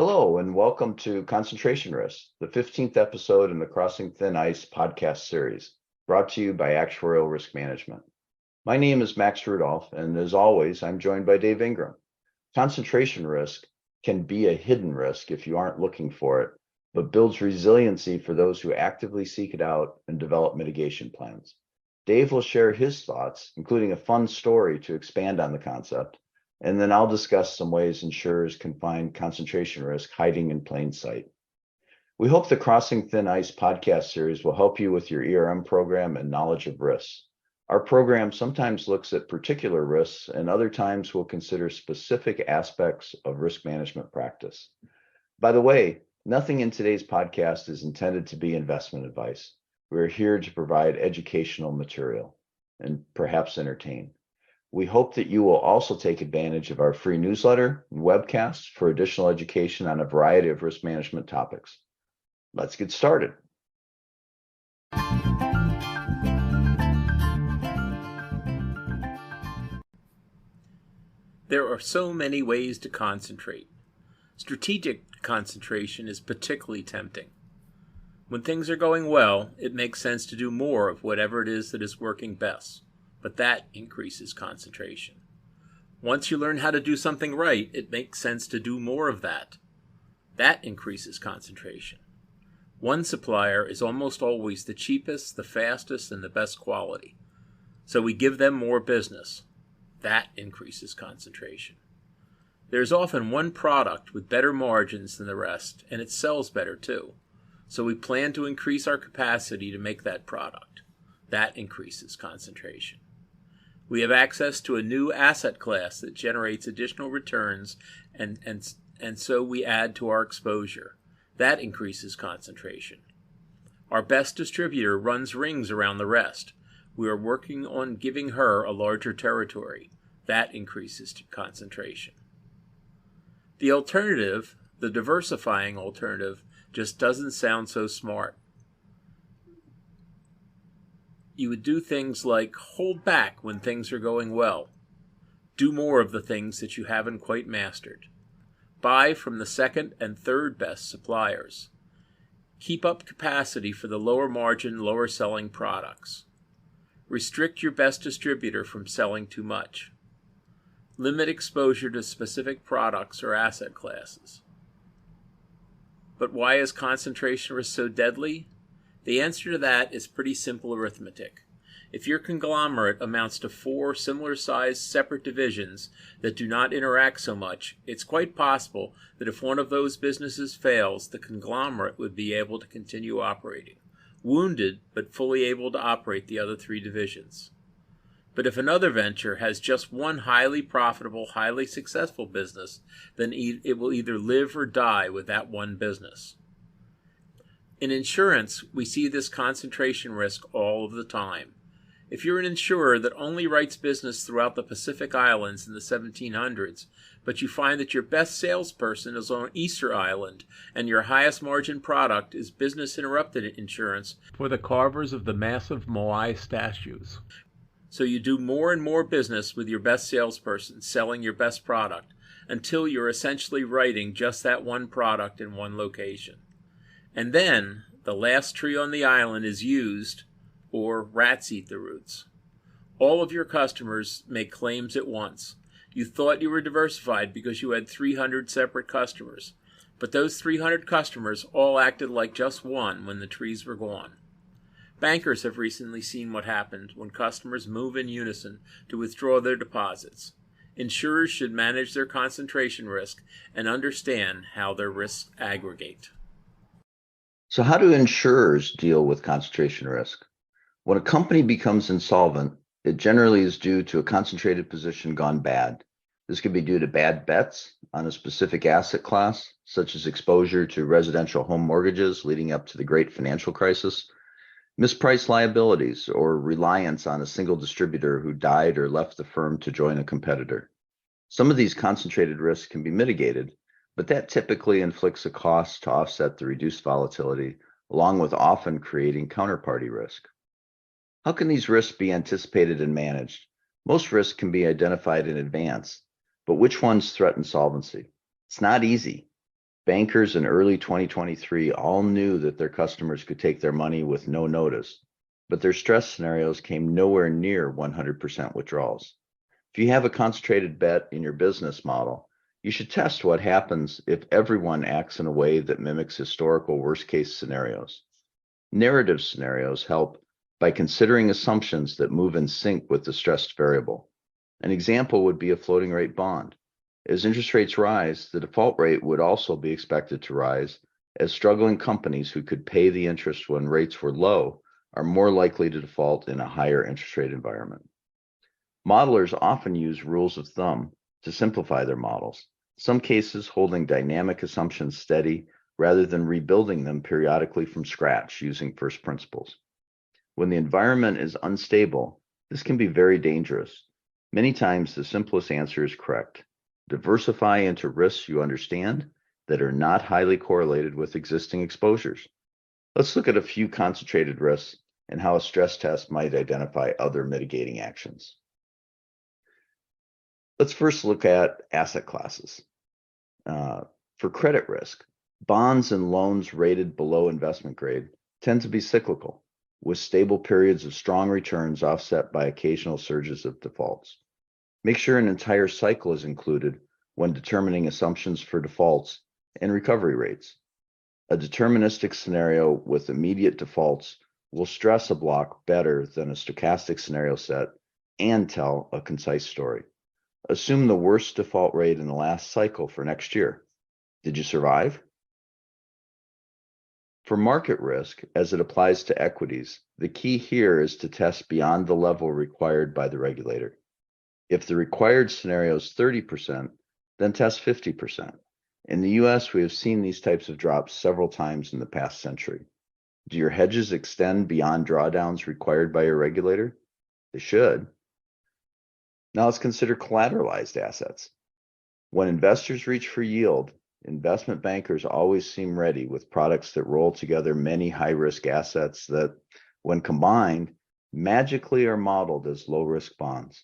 Hello, and welcome to Concentration Risk, the 15th episode in the Crossing Thin Ice podcast series, brought to you by Actuarial Risk Management. My name is Max Rudolph, and as always, I'm joined by Dave Ingram. Concentration risk can be a hidden risk if you aren't looking for it, but builds resiliency for those who actively seek it out and develop mitigation plans. Dave will share his thoughts, including a fun story to expand on the concept, and then I'll discuss some ways insurers can find concentration risk hiding in plain sight. We hope the Crossing Thin Ice podcast series will help you with your ERM program and knowledge of risks. Our program sometimes looks at particular risks, and other times we'll consider specific aspects of risk management practice. By the way, nothing in today's podcast is intended to be investment advice. We're here to provide educational material and perhaps entertain. We hope that you will also take advantage of our free newsletter and webcasts for additional education on a variety of risk management topics. Let's get started. There are so many ways to concentrate. Strategic concentration is particularly tempting. When things are going well, it makes sense to do more of whatever it is that is working best, but that increases concentration. Once you learn how to do something right, it makes sense to do more of that. That increases concentration. One supplier is almost always the cheapest, the fastest, and the best quality, so we give them more business. That increases concentration. There's often one product with better margins than the rest, and it sells better too. So we plan to increase our capacity to make that product. That increases concentration. We have access to a new asset class that generates additional returns, and so we add to our exposure. That increases concentration. Our best distributor runs rings around the rest. We are working on giving her a larger territory. That increases concentration. The alternative, the diversifying alternative, just doesn't sound so smart. You would do things like hold back when things are going well. Do more of the things that you haven't quite mastered. Buy from the second and third best suppliers. Keep up capacity for the lower margin, lower selling products. Restrict your best distributor from selling too much. Limit exposure to specific products or asset classes. But why is concentration risk so deadly? The answer to that is pretty simple arithmetic. If your conglomerate amounts to 4 similar-sized separate divisions that do not interact so much, it's quite possible that if one of those businesses fails, the conglomerate would be able to continue operating, wounded but fully able to operate the other 3 divisions. But if another venture has just one highly profitable, highly successful business, then it will either live or die with that one business. In insurance, we see this concentration risk all of the time. If you're an insurer that only writes business throughout the Pacific Islands in the 1700s, but you find that your best salesperson is on Easter Island and your highest margin product is business interrupted insurance for the carvers of the massive Moai statues. So you do more and more business with your best salesperson selling your best product until you're essentially writing just that one product in one location. And then the last tree on the island is used, or rats eat the roots. All of your customers make claims at once. You thought you were diversified because you had 300 separate customers, but those 300 customers all acted like just one when the trees were gone. Bankers have recently seen what happened when customers move in unison to withdraw their deposits. Insurers should manage their concentration risk and understand how their risks aggregate. So how do insurers deal with concentration risk? When a company becomes insolvent, it generally is due to a concentrated position gone bad. This could be due to bad bets on a specific asset class, such as exposure to residential home mortgages leading up to the Great Financial Crisis, mispriced liabilities, or reliance on a single distributor who died or left the firm to join a competitor. Some of these concentrated risks can be mitigated, but that typically inflicts a cost to offset the reduced volatility, along with often creating counterparty risk. How can these risks be anticipated and managed? Most risks can be identified in advance, but which ones threaten solvency? It's not easy. Bankers in early 2023 all knew that their customers could take their money with no notice, but their stress scenarios came nowhere near 100% withdrawals. If you have a concentrated bet in your business model, you should test what happens if everyone acts in a way that mimics historical worst-case scenarios. Narrative scenarios help by considering assumptions that move in sync with the stressed variable. An example would be a floating rate bond. As interest rates rise, the default rate would also be expected to rise, as struggling companies who could pay the interest when rates were low are more likely to default in a higher interest rate environment. Modelers often use rules of thumb to simplify their models, in some cases holding dynamic assumptions steady rather than rebuilding them periodically from scratch using first principles. When the environment is unstable, this can be very dangerous. Many times the simplest answer is correct. Diversify into risks you understand that are not highly correlated with existing exposures. Let's look at a few concentrated risks and how a stress test might identify other mitigating actions. Let's first look at asset classes. For credit risk, bonds and loans rated below investment grade tend to be cyclical, with stable periods of strong returns offset by occasional surges of defaults. Make sure an entire cycle is included when determining assumptions for defaults and recovery rates. A deterministic scenario with immediate defaults will stress a block better than a stochastic scenario set and tell a concise story. Assume the worst default rate in the last cycle for next year. Did you survive? For market risk, as it applies to equities, the key here is to test beyond the level required by the regulator. If the required scenario is 30%, then test 50%. In the US, we have seen these types of drops several times in the past century. Do your hedges extend beyond drawdowns required by your regulator? They should. Now let's consider collateralized assets. When investors reach for yield, investment bankers always seem ready with products that roll together many high-risk assets that, when combined, magically are modeled as low-risk bonds.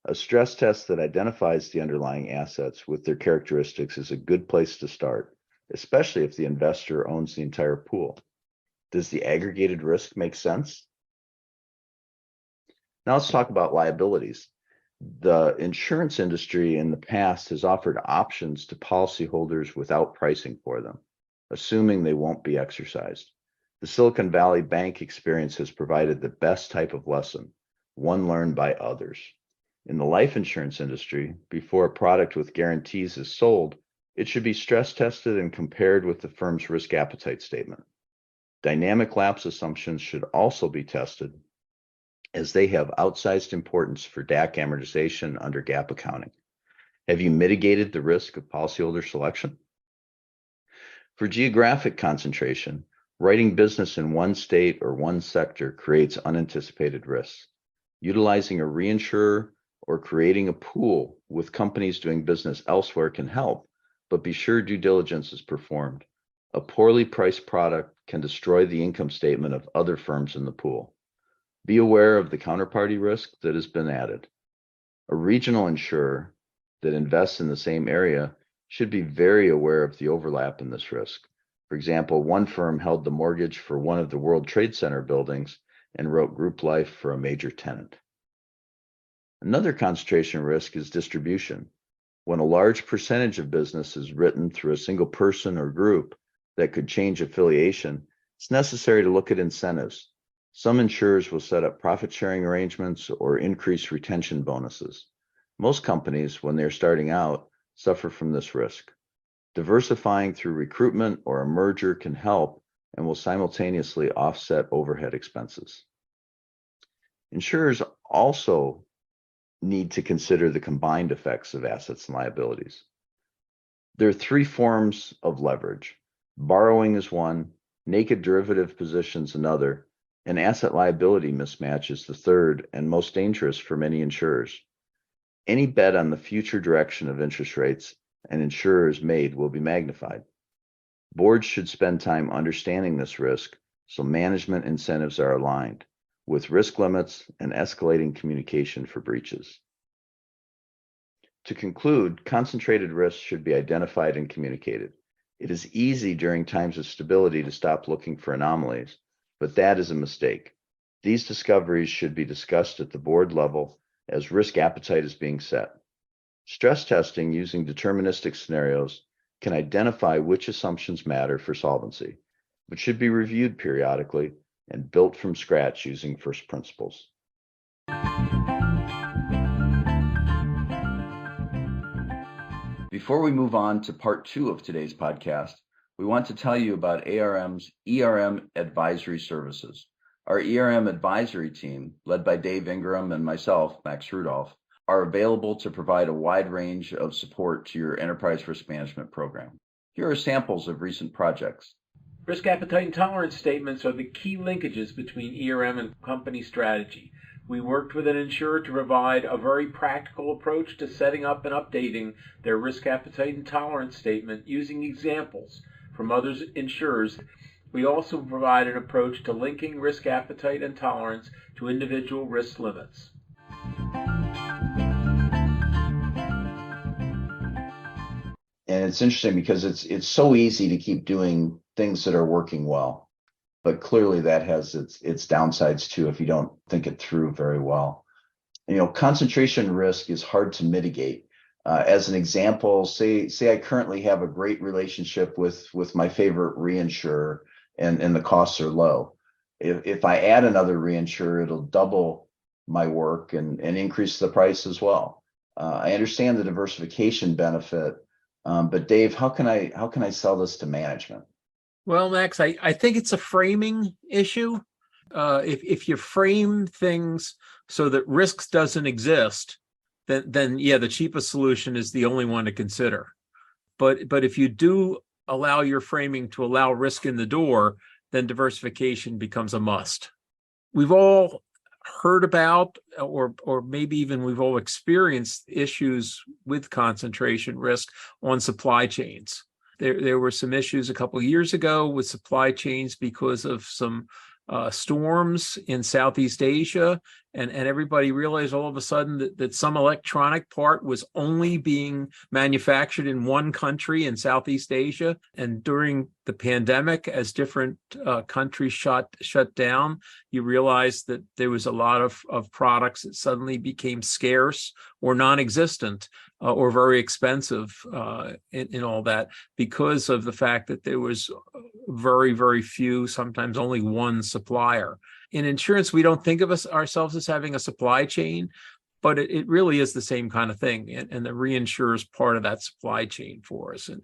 A stress test that identifies the underlying assets with their characteristics is a good place to start, especially if the investor owns the entire pool. Does the aggregated risk make sense? Now let's talk about liabilities. The insurance industry in the past has offered options to policyholders without pricing for them, assuming they won't be exercised. The Silicon Valley Bank experience has provided the best type of lesson, one learned by others. In the life insurance industry, before a product with guarantees is sold, it should be stress tested and compared with the firm's risk appetite statement. Dynamic lapse assumptions should also be tested, as they have outsized importance for DAC amortization under GAAP accounting. Have you mitigated the risk of policyholder selection? For geographic concentration, writing business in one state or one sector creates unanticipated risks. Utilizing a reinsurer or creating a pool with companies doing business elsewhere can help, but be sure due diligence is performed. A poorly priced product can destroy the income statement of other firms in the pool. Be aware of the counterparty risk that has been added. A regional insurer that invests in the same area should be very aware of the overlap in this risk. For example, one firm held the mortgage for one of the World Trade Center buildings and wrote group life for a major tenant. Another concentration risk is distribution. When a large percentage of business is written through a single person or group that could change affiliation, it's necessary to look at incentives. Some insurers will set up profit-sharing arrangements or increase retention bonuses. Most companies, when they're starting out, suffer from this risk. Diversifying through recruitment or a merger can help and will simultaneously offset overhead expenses. Insurers also need to consider the combined effects of assets and liabilities. There are three forms of leverage. Borrowing is one, naked derivative positions another, and asset liability mismatch is the third and most dangerous for many insurers. Any bet on the future direction of interest rates an insurer has made will be magnified. Boards should spend time understanding this risk so management incentives are aligned, with risk limits and escalating communication for breaches. To conclude, concentrated risks should be identified and communicated. It is easy during times of stability to stop looking for anomalies, but that is a mistake. These discoveries should be discussed at the board level as risk appetite is being set. Stress testing using deterministic scenarios can identify which assumptions matter for solvency, but should be reviewed periodically and built from scratch using first principles. Before we move on to part 2 of today's podcast, we want to tell you about ARM's ERM advisory services. Our ERM advisory team, led by Dave Ingram and myself, Max Rudolph, are available to provide a wide range of support to your enterprise risk management program. Here are samples of recent projects. Risk appetite and tolerance statements are the key linkages between ERM and company strategy. We worked with an insurer to provide a very practical approach to setting up and updating their risk appetite and tolerance statement using examples from other insurers. We also provide an approach to linking risk appetite and tolerance to individual risk limits. And it's interesting because it's so easy to keep doing things that are working well, but clearly that has its downsides too if you don't think it through very well. Concentration risk is hard to mitigate. As an example, say I currently have a great relationship with my favorite reinsurer, and the costs are low. If I add another reinsurer, it'll double my work and increase the price as well. I understand the diversification benefit, but Dave, how can I sell this to management? Well, Max, I think it's a framing issue. If you frame things so that risks doesn't exist, then yeah, the cheapest solution is the only one to consider. But if you do allow your framing to allow risk in the door, then diversification becomes a must. We've all heard about, or maybe even we've all experienced issues with concentration risk on supply chains. There were some issues a couple of years ago with supply chains because of some storms in Southeast Asia, and everybody realized all of a sudden that some electronic part was only being manufactured in one country in Southeast Asia. And during the pandemic, as different countries shut down, you realized that there was a lot of products that suddenly became scarce or non-existent or very expensive in all that, because of the fact that there was very, very few, sometimes only one supplier. In insurance, we don't think of ourselves as having a supply chain, but it really is the same kind of thing. And the reinsurer is part of that supply chain for us. And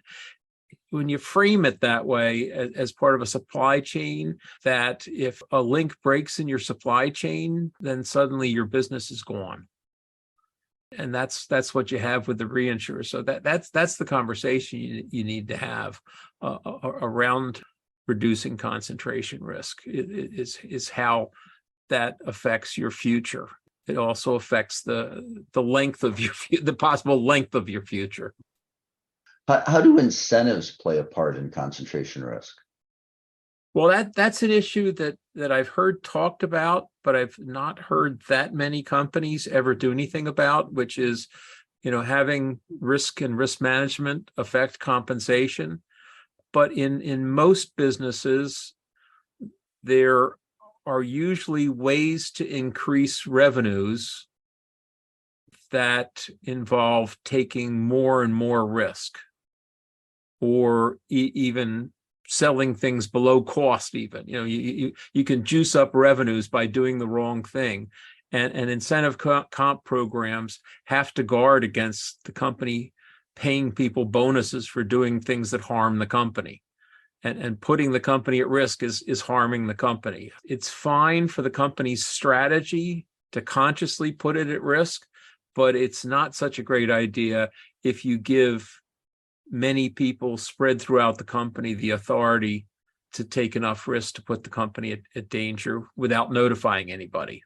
when you frame it that way, as part of a supply chain, that if a link breaks in your supply chain, then suddenly your business is gone. And that's what you have with the reinsurer. So that's the conversation you need to have around reducing concentration risk. Is how that affects your future. It also affects the length of the possible length of your future. How do incentives play a part in concentration risk? Well, that's an issue that I've heard talked about, but I've not heard that many companies ever do anything about, which is, having risk and risk management affect compensation. But in most businesses, there are usually ways to increase revenues that involve taking more and more risk, or even selling things below cost. Even you can juice up revenues by doing the wrong thing, and incentive comp programs have to guard against the company paying people bonuses for doing things that harm the company, and putting the company at risk is harming the company. It's fine for the company's strategy to consciously put it at risk, but it's not such a great idea if you give many people spread throughout the company the authority to take enough risk to put the company at danger without notifying anybody.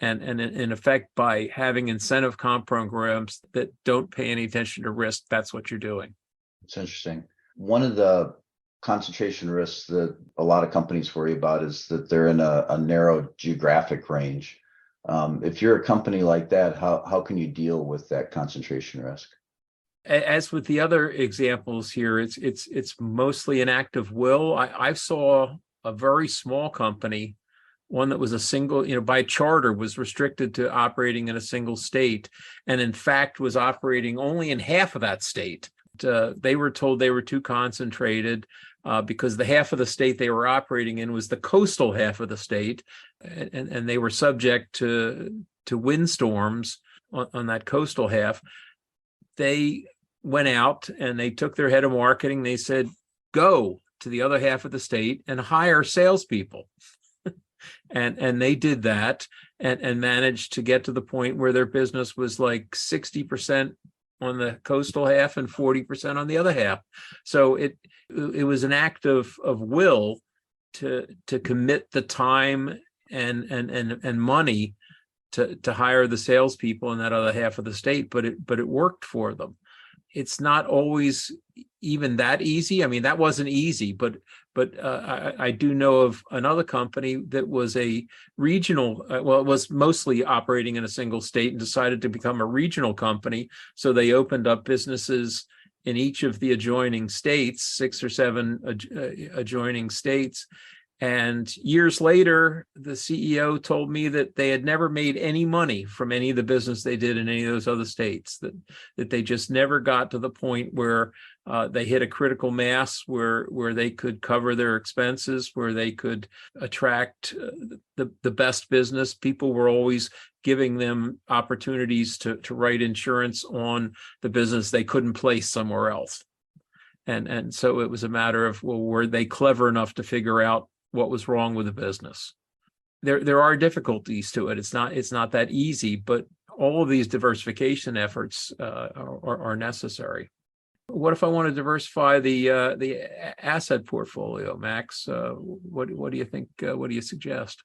And in effect, by having incentive comp programs that don't pay any attention to risk, that's what you're doing. It's interesting. One of the concentration risks that a lot of companies worry about is that they're in a narrow geographic range. If you're a company like that, how can you deal with that concentration risk? As with the other examples here, it's mostly an act of will. I saw a very small company, one that was a single, by charter was restricted to operating in a single state, and in fact was operating only in half of that state. They were told they were too concentrated because the half of the state they were operating in was the coastal half of the state, and they were subject to windstorms on that coastal half. They went out and they took their head of marketing. They said, go to the other half of the state and hire salespeople. and they did that and managed to get to the point where their business was like 60% on the coastal half and 40% on the other half. So it was an act of will to commit the time and money to hire the salespeople in that other half of the state, but it worked for them. It's not always even that easy. I mean, that wasn't easy, but I do know of another company that was a regional, it was mostly operating in a single state and decided to become a regional company. So they opened up businesses in each of the adjoining states, 6 or 7 adjoining states. And years later, the CEO told me that they had never made any money from any of the business they did in any of those other states, that they just never got to the point where they hit a critical mass where they could cover their expenses, where they could attract the best business. People were always giving them opportunities to write insurance on the business they couldn't place somewhere else. And so it was a matter of, well, were they clever enough to figure out what was wrong with the business? There are difficulties to it. It's not that easy, but all of these diversification efforts are necessary. What if I want to diversify the asset portfolio, Max? What do you think? What do you suggest?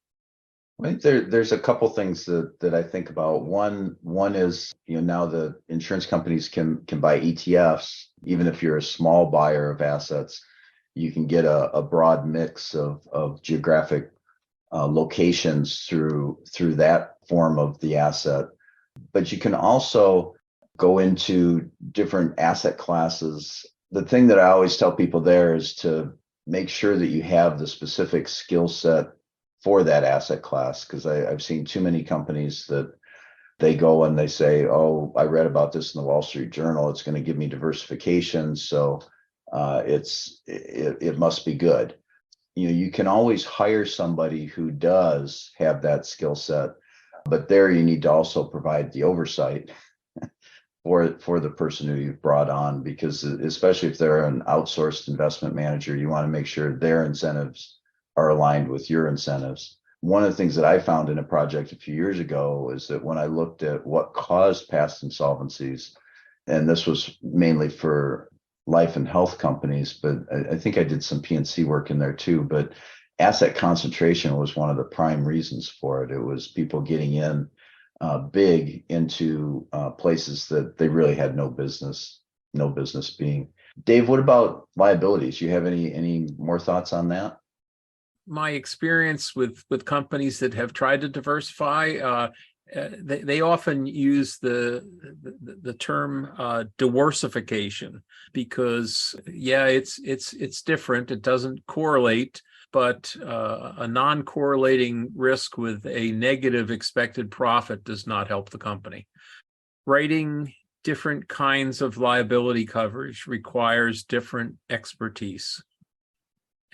Well, there's a couple things that I think about. One is, now the insurance companies can buy ETFs. Even if you're a small buyer of assets, you can get a broad mix of geographic locations through that form of the asset. But you can also go into different asset classes. The thing that I always tell people there is to make sure that you have the specific skill set for that asset class, because I've seen too many companies that they go and they say, oh, I read about this in the Wall Street Journal, it's going to give me diversification, so it must be good. You can always hire somebody who does have that skill set, but there you need to also provide the oversight for the person who you've brought on, because especially if they're an outsourced investment manager, you want to make sure their incentives are aligned with your incentives. One of the things that I found in a project a few years ago is that when I looked at what caused past insolvencies, and this was mainly for life and health companies, but I think I did some P&C work in there too, but asset concentration was one of the prime reasons for it. It was people getting in big into places that they really had no business being. Dave, what about liabilities? You have any more thoughts on that? My experience with companies that have tried to diversify, they often use the term diversification, because it's different. It doesn't correlate, but a non-correlating risk with a negative expected profit does not help the company. Writing different kinds of liability coverage requires different expertise.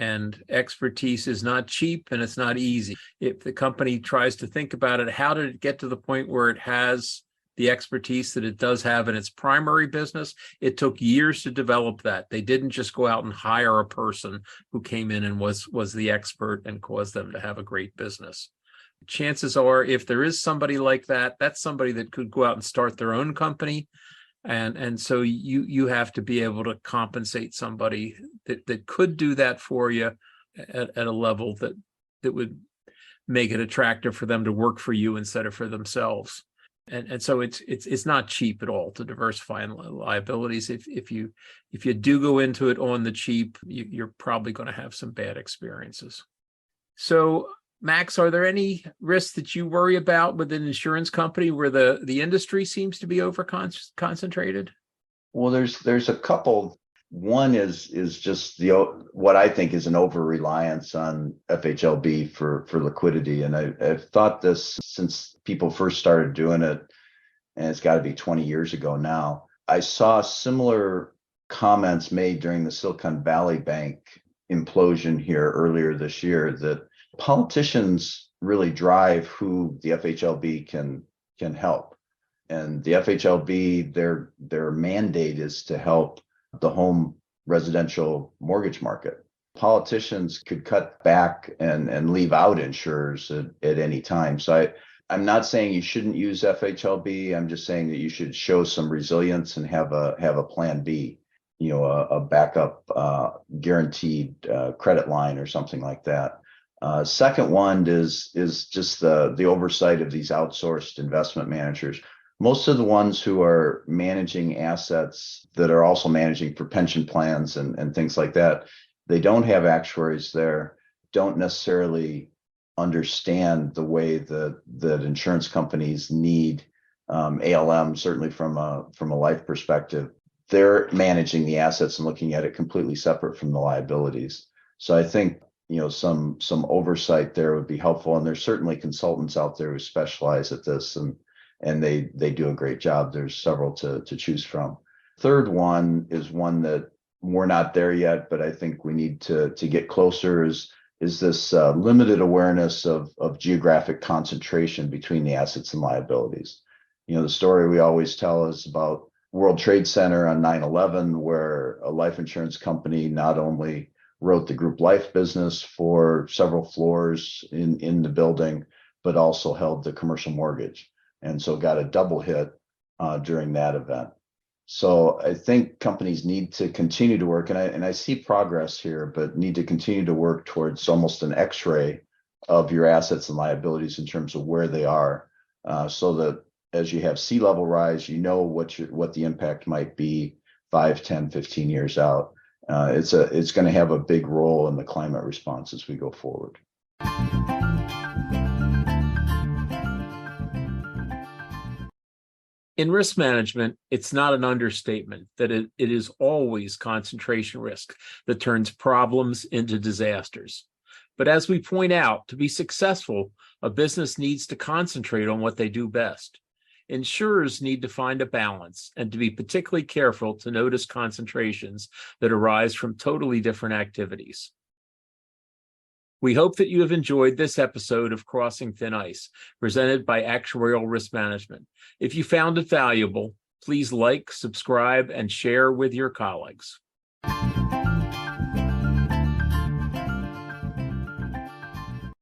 And expertise is not cheap and it's not easy. If the company tries to think about it, how did it get to the point where it has the expertise that it does have in its primary business? It took years to develop that. They didn't just go out and hire a person who came in and was the expert and caused them to have a great business. Chances are, if there is somebody like that, that's somebody that could go out and start their own company. And so you have to be able to compensate somebody that could do that for you at a level that would make it attractive for them to work for you instead of for themselves. And so it's not cheap at all to diversify in liabilities. If you do go into it on the cheap, you're probably going to have some bad experiences. So, Max, are there any risks that you worry about with an insurance company where the industry seems to be over concentrated? Well, there's a couple. One is just what I think is an over reliance on FHLB for liquidity, and I've thought this since people first started doing it, and it's got to be 20 years ago now. I saw similar comments made during the Silicon Valley Bank implosion here earlier this year that politicians really drive who the FHLB can help. And the FHLB, their mandate is to help the home residential mortgage market. Politicians could cut back and leave out insurers at any time. So I'm not saying you shouldn't use FHLB. I'm just saying that you should show some resilience and have a plan B, a backup guaranteed credit line or something like that. Second one is just the oversight of these outsourced investment managers. Most of the ones who are managing assets that are also managing for pension plans and things like that, they don't have actuaries there, don't necessarily understand the way that insurance companies need ALM, certainly from a life perspective. They're managing the assets and looking at it completely separate from the liabilities. So I think some oversight there would be helpful. And there's certainly consultants out there who specialize at this, and they do a great job. There's several to choose from. Third one is one that we're not there yet, but I think we need to get closer is this limited awareness of geographic concentration between the assets and liabilities. The story we always tell is about World Trade Center on 9/11, where a life insurance company not only wrote the group life business for several floors in the building, but also held the commercial mortgage. And so got a double hit during that event. So I think companies need to continue to work, and I see progress here, but need to continue to work towards almost an X-ray of your assets and liabilities in terms of where they are, so that as you have sea level rise, what the impact might be 5, 10, 15 years out. It's going to have a big role in the climate response as we go forward. In risk management, it's not an understatement that it is always concentration risk that turns problems into disasters. But as we point out, to be successful, a business needs to concentrate on what they do best. Insurers need to find a balance and to be particularly careful to notice concentrations that arise from totally different activities. We hope that you have enjoyed this episode of Crossing Thin Ice, presented by Actuarial Risk Management. If you found it valuable, please like, subscribe, and share with your colleagues.